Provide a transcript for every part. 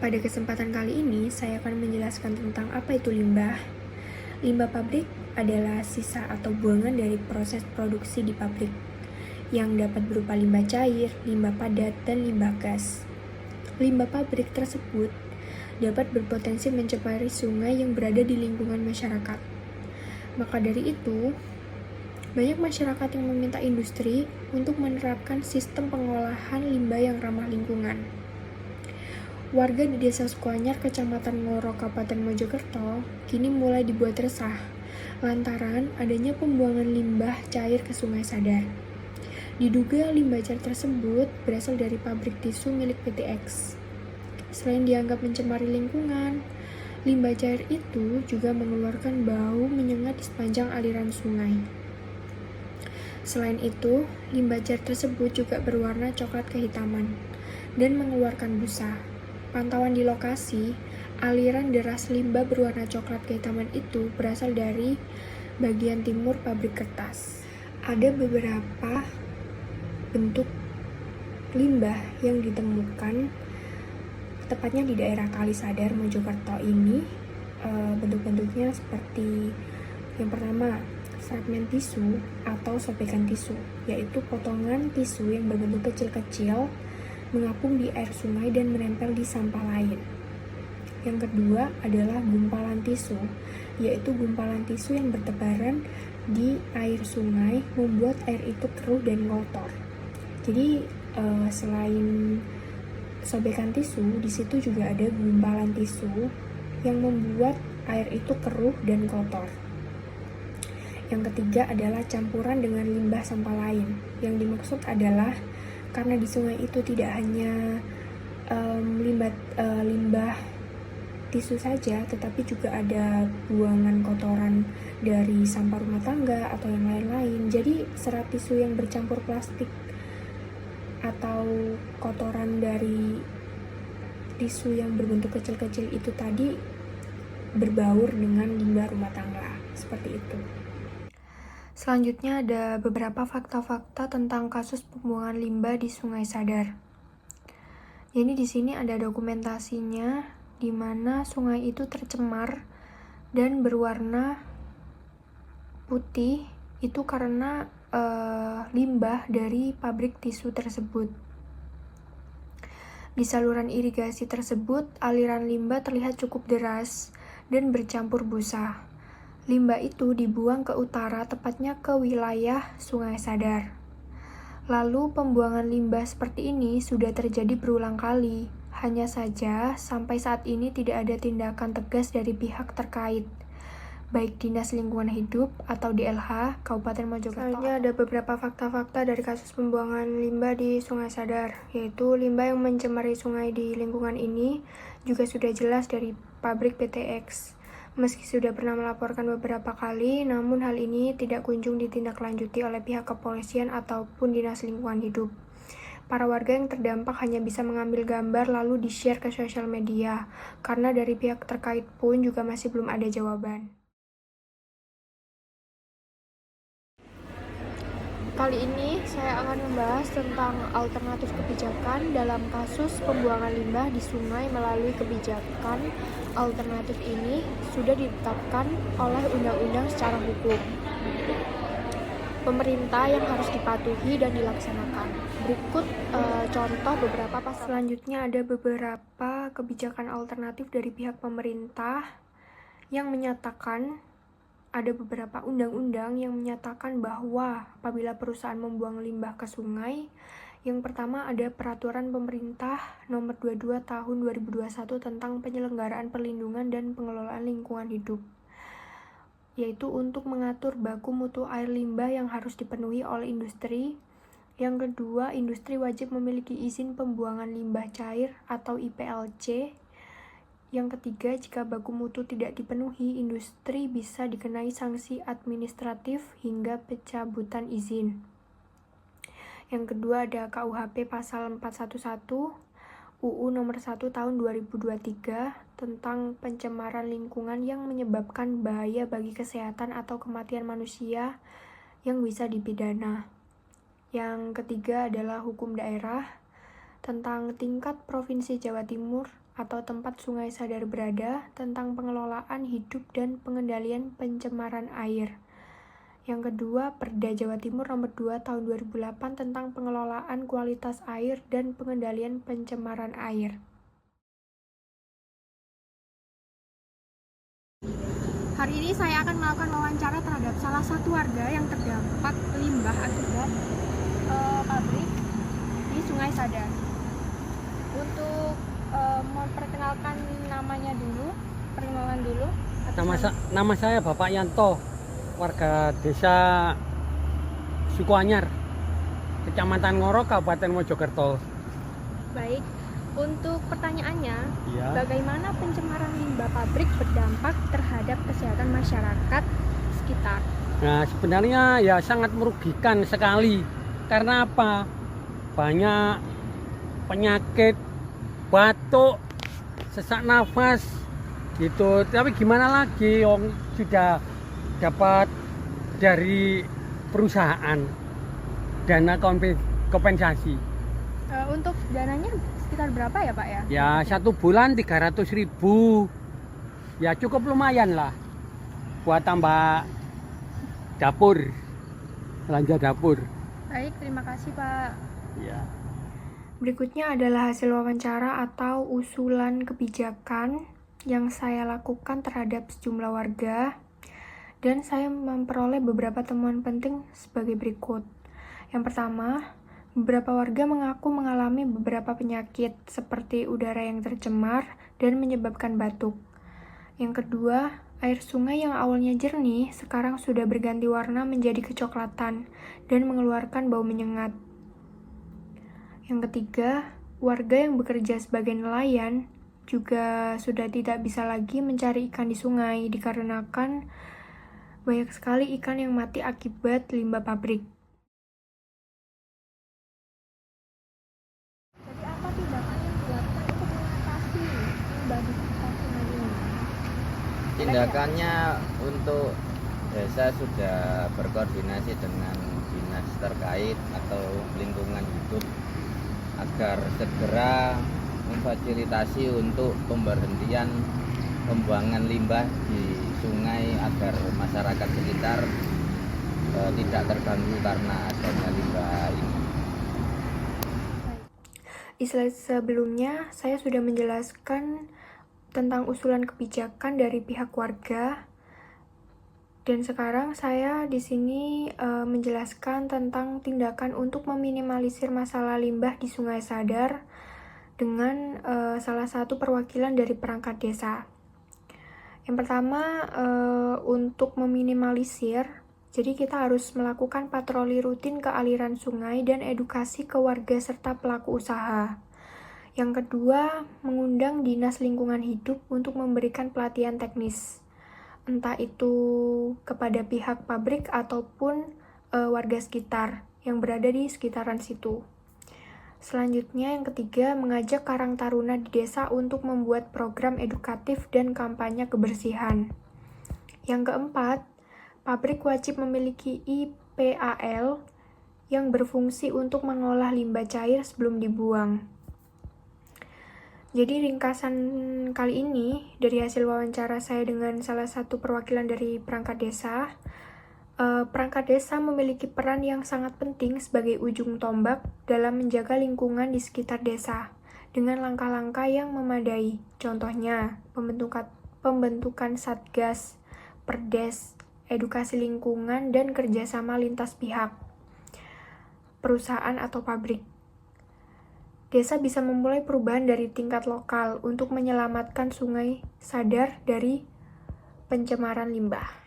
Pada kesempatan kali ini, saya akan menjelaskan tentang apa itu limbah. Limbah pabrik adalah sisa atau buangan dari proses produksi di pabrik, yang dapat berupa limbah cair, limbah padat, dan limbah gas. Limbah pabrik tersebut dapat berpotensi mencemari sungai yang berada di lingkungan masyarakat. Maka dari itu, banyak masyarakat yang meminta industri untuk menerapkan sistem pengolahan limbah yang ramah lingkungan. Warga di Desa Sukoanyar, Kecamatan Ngoro, Kabupaten Mojokerto, kini mulai dibuat resah lantaran adanya pembuangan limbah cair ke Sungai Sadar. Diduga limbah cair tersebut berasal dari pabrik tisu milik PT X. Selain dianggap mencemari lingkungan, limbah cair itu juga mengeluarkan bau menyengat di sepanjang aliran sungai. Selain itu, limbah cair tersebut juga berwarna coklat kehitaman dan mengeluarkan busa. Pantauan di lokasi, aliran deras limbah berwarna coklat kehitaman itu berasal dari bagian timur pabrik kertas. Ada beberapa bentuk limbah yang ditemukan tepatnya di daerah Kalisadar, Mojokerto ini. Bentuk-bentuknya seperti yang pertama, fragmen tisu atau sobekan tisu, yaitu potongan tisu yang berbentuk kecil-kecil mengapung di air sungai dan menempel di sampah lain. Yang kedua adalah gumpalan tisu, yaitu gumpalan tisu yang bertebaran di air sungai membuat air itu keruh dan kotor. Jadi selain sobekan tisu, di situ juga ada gumpalan tisu yang membuat air itu keruh dan kotor. Yang ketiga adalah campuran dengan limbah sampah lain. Yang dimaksud adalah karena di sungai itu tidak hanya limbah tisu saja, tetapi juga ada buangan kotoran dari sampah rumah tangga atau yang lain-lain. Jadi serat tisu yang bercampur plastik atau kotoran dari tisu yang berbentuk kecil-kecil itu tadi berbaur dengan limbah rumah tangga, seperti itu. Selanjutnya ada beberapa fakta-fakta tentang kasus pembuangan limbah di Sungai Sadar. Jadi di sini ada dokumentasinya di mana sungai itu tercemar dan berwarna putih itu karena limbah dari pabrik tisu tersebut. Di saluran irigasi tersebut, aliran limbah terlihat cukup deras dan bercampur busa. Limbah itu dibuang ke utara, tepatnya ke wilayah Sungai Sadar. Lalu pembuangan limbah seperti ini sudah terjadi berulang kali. Hanya saja sampai saat ini tidak ada tindakan tegas dari pihak terkait, baik Dinas Lingkungan Hidup atau DLH Kabupaten Mojokerto. Selanjutnya ada beberapa fakta-fakta dari kasus pembuangan limbah di Sungai Sadar, yaitu limbah yang mencemari sungai di lingkungan ini juga sudah jelas dari pabrik PT X. Meski sudah pernah melaporkan beberapa kali, namun hal ini tidak kunjung ditindaklanjuti oleh pihak kepolisian ataupun Dinas Lingkungan Hidup. Para warga yang terdampak hanya bisa mengambil gambar lalu di-share ke sosial media, karena dari pihak terkait pun juga masih belum ada jawaban. Kali ini saya akan membahas tentang alternatif kebijakan dalam kasus pembuangan limbah di sungai melalui kebijakan. Alternatif ini sudah ditetapkan oleh undang-undang secara hukum. Pemerintah yang harus dipatuhi dan dilaksanakan. Berikut contoh beberapa pasal. Selanjutnya ada beberapa kebijakan alternatif dari pihak pemerintah yang menyatakan ada beberapa undang-undang yang menyatakan bahwa apabila perusahaan membuang limbah ke sungai, yang pertama ada Peraturan Pemerintah Nomor 22 Tahun 2021 tentang penyelenggaraan perlindungan dan pengelolaan lingkungan hidup, yaitu untuk mengatur baku mutu air limbah yang harus dipenuhi oleh industri. Yang kedua, industri wajib memiliki izin pembuangan limbah cair atau IPLC. Yang ketiga, jika baku mutu tidak dipenuhi, industri bisa dikenai sanksi administratif hingga pencabutan izin. Yang kedua ada KUHP Pasal 411, UU Nomor 1 Tahun 2023 tentang pencemaran lingkungan yang menyebabkan bahaya bagi kesehatan atau kematian manusia yang bisa dipidana. Yang ketiga adalah hukum daerah tentang tingkat Provinsi Jawa Timur atau tempat Sungai Sadar berada, tentang pengelolaan hidup dan pengendalian pencemaran air. Yang kedua, Perda Jawa Timur Nomor 2 Tahun 2008 tentang pengelolaan kualitas air dan pengendalian pencemaran air. Hari ini saya akan melakukan wawancara terhadap salah satu warga yang terdampak limbah akibat pabrik di Sungai Sadar. Untuk memperkenalkan namanya dulu, perkenalan dulu. Nama saya Bapak Yanto, warga desa Sukuanyar, Kecamatan Ngoro, Kabupaten Mojokerto. Baik, untuk pertanyaannya, Ya. bagaimana pencemaran limbah pabrik berdampak terhadap kesehatan masyarakat sekitar? Nah, sebenarnya ya sangat merugikan sekali. Karena apa? Banyak penyakit, batuk, sesak nafas gitu. Tapi gimana lagi, Om sudah dapat dari perusahaan dana kompensasi. Untuk dananya sekitar berapa ya Pak ya? Ya 1 bulan 300.000. Ya cukup lumayan lah buat tambah dapur, belanja dapur. Baik, terima kasih Pak. Ya. Berikutnya adalah hasil wawancara atau usulan kebijakan yang saya lakukan terhadap sejumlah warga, dan saya memperoleh beberapa temuan penting sebagai berikut. Yang pertama, beberapa warga mengaku mengalami beberapa penyakit seperti udara yang tercemar dan menyebabkan batuk. Yang kedua, air sungai yang awalnya jernih sekarang sudah berganti warna menjadi kecoklatan dan mengeluarkan bau menyengat. Yang ketiga, warga yang bekerja sebagai nelayan juga sudah tidak bisa lagi mencari ikan di sungai dikarenakan banyak sekali ikan yang mati akibat limbah pabrik. Jadi apa tindakan yang dilakukan untuk mengatasi limbah di sekitar sungai ini? Tindakannya untuk desa sudah berkoordinasi dengan dinas terkait atau lingkungan hidup agar segera memfasilitasi untuk pemberhentian pembuangan limbah di sungai agar masyarakat sekitar tidak terganggu karena adanya limbah ini. Di slide sebelumnya, saya sudah menjelaskan tentang usulan kebijakan dari pihak warga, dan sekarang saya di sini menjelaskan tentang tindakan untuk meminimalisir masalah limbah di Sungai Sadar dengan salah satu perwakilan dari perangkat desa. Yang pertama, untuk meminimalisir, jadi kita harus melakukan patroli rutin ke aliran sungai dan edukasi ke warga serta pelaku usaha. Yang kedua, mengundang Dinas Lingkungan Hidup untuk memberikan pelatihan teknis, entah itu kepada pihak pabrik ataupun warga sekitar yang berada di sekitaran situ. Selanjutnya, yang ketiga, mengajak Karang Taruna di desa untuk membuat program edukatif dan kampanye kebersihan. Yang keempat, pabrik wajib memiliki IPAL yang berfungsi untuk mengolah limbah cair sebelum dibuang. Jadi ringkasan kali ini dari hasil wawancara saya dengan salah satu perwakilan dari perangkat desa, perangkat desa memiliki peran yang sangat penting sebagai ujung tombak dalam menjaga lingkungan di sekitar desa dengan langkah-langkah yang memadai. Contohnya, pembentukan satgas, perdes, edukasi lingkungan, dan kerjasama lintas pihak, perusahaan atau pabrik. Desa bisa memulai perubahan dari tingkat lokal untuk menyelamatkan Sungai Sadar dari pencemaran limbah.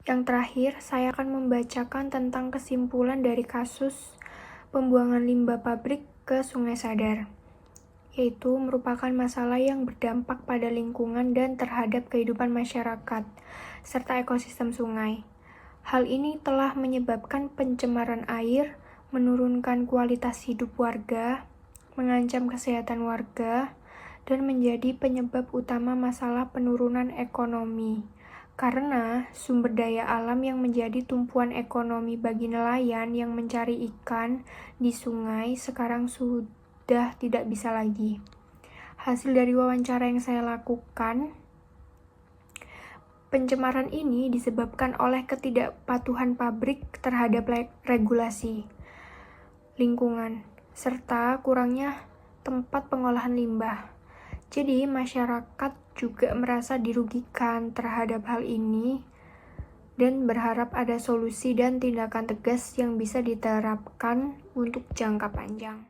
Yang terakhir, saya akan membacakan tentang kesimpulan dari kasus pembuangan limbah pabrik ke Sungai Sadar, yaitu merupakan masalah yang berdampak pada lingkungan dan terhadap kehidupan masyarakat, serta ekosistem sungai. Hal ini telah menyebabkan pencemaran air, menurunkan kualitas hidup warga, mengancam kesehatan warga, dan menjadi penyebab utama masalah penurunan ekonomi. Karena sumber daya alam yang menjadi tumpuan ekonomi bagi nelayan yang mencari ikan di sungai sekarang sudah sudah tidak bisa lagi. Hasil dari wawancara yang saya lakukan, pencemaran ini disebabkan oleh ketidakpatuhan pabrik terhadap regulasi lingkungan, serta kurangnya tempat pengolahan limbah. Jadi, masyarakat juga merasa dirugikan terhadap hal ini dan berharap ada solusi dan tindakan tegas yang bisa diterapkan untuk jangka panjang.